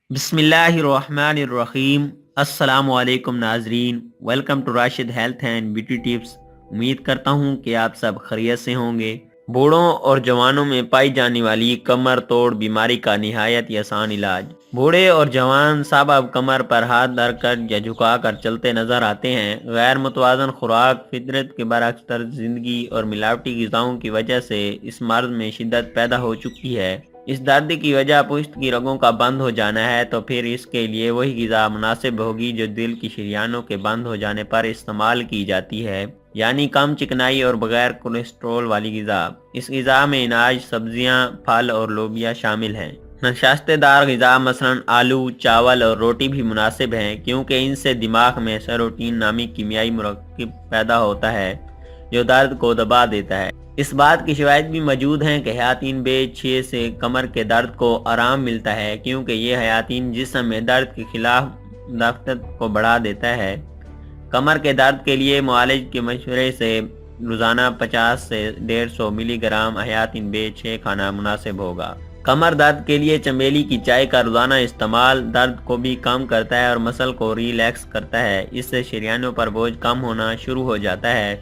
بسم اللہ الرحمن الرحیم۔ السلام علیکم ناظرین، welcome to Rashid health and beauty tips. امید کرتا ہوں کہ آپ سب خیریت سے ہوں گے۔ بوڑھوں اور جوانوں میں پائی جانے والی کمر توڑ بیماری کا نہایت آسان علاج۔ بوڑھے اور جوان سب اب کمر پر ہاتھ دھر کر یا جھکا کر چلتے نظر آتے ہیں۔ غیر متوازن خوراک، فطرت کے برعکس طرز زندگی اور ملاوٹی غذاؤں کی وجہ سے اس مرض میں شدت پیدا ہو چکی ہے۔ اس درد کی وجہ پشت کی رگوں کا بند ہو جانا ہے، تو پھر اس کے لیے وہی غذا مناسب ہوگی جو دل کی شریانوں کے بند ہو جانے پر استعمال کی جاتی ہے، یعنی کم چکنائی اور بغیر کولیسٹرول والی غذا۔ اس غذا میں اناج، سبزیاں، پھل اور لوبیا شامل ہیں۔ نشاستہ دار غذا مثلا آلو، چاول اور روٹی بھی مناسب ہیں، کیونکہ ان سے دماغ میں سیروٹونین نامی کیمیائی مرکب پیدا ہوتا ہے جو درد کو دبا دیتا ہے۔ اس بات کی شواہد بھی موجود ہیں کہ حیاتین B6 سے کمر کے درد کو آرام ملتا ہے، کیونکہ یہ حیاتین جسم میں درد کے خلاف مدافعت کو بڑھا دیتا ہے۔ کمر کے درد کے لیے معالج کے مشورے سے روزانہ 50 سے 150 ملی گرام حیاتین B6 کھانا مناسب ہوگا۔ کمر درد کے لیے چمیلی کی چائے کا روزانہ استعمال درد کو بھی کم کرتا ہے اور مسل کو ریلیکس کرتا ہے۔ اس سے شریانوں پر بوجھ کم ہونا شروع ہو جاتا ہے۔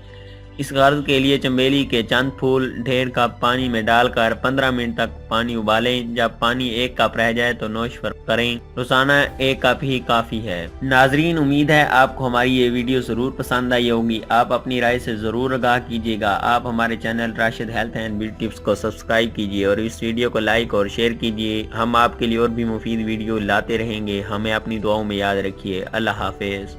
اس غرض کے لیے چمیلی کے چند پھول ڈھیر کپ پانی میں ڈال کر 15 منٹ تک پانی ابالیں۔ جب پانی 1 کپ رہ جائے تو نوش کریں۔ روزانہ 1 کپ ہی کافی ہے۔ ناظرین، امید ہے آپ کو ہماری یہ ویڈیو ضرور پسند آئی ہوگی۔ آپ اپنی رائے سے ضرور آگاہ کیجیے گا۔ آپ ہمارے channel Rashid health and beauty tips کو سبسکرائب کیجیے اور اس ویڈیو کو لائک اور شیئر کیجیے۔ ہم آپ کے لیے اور بھی مفید ویڈیو لاتے رہیں گے۔ ہمیں اپنی دعاؤں میں یاد رکھیے۔ اللہ حافظ۔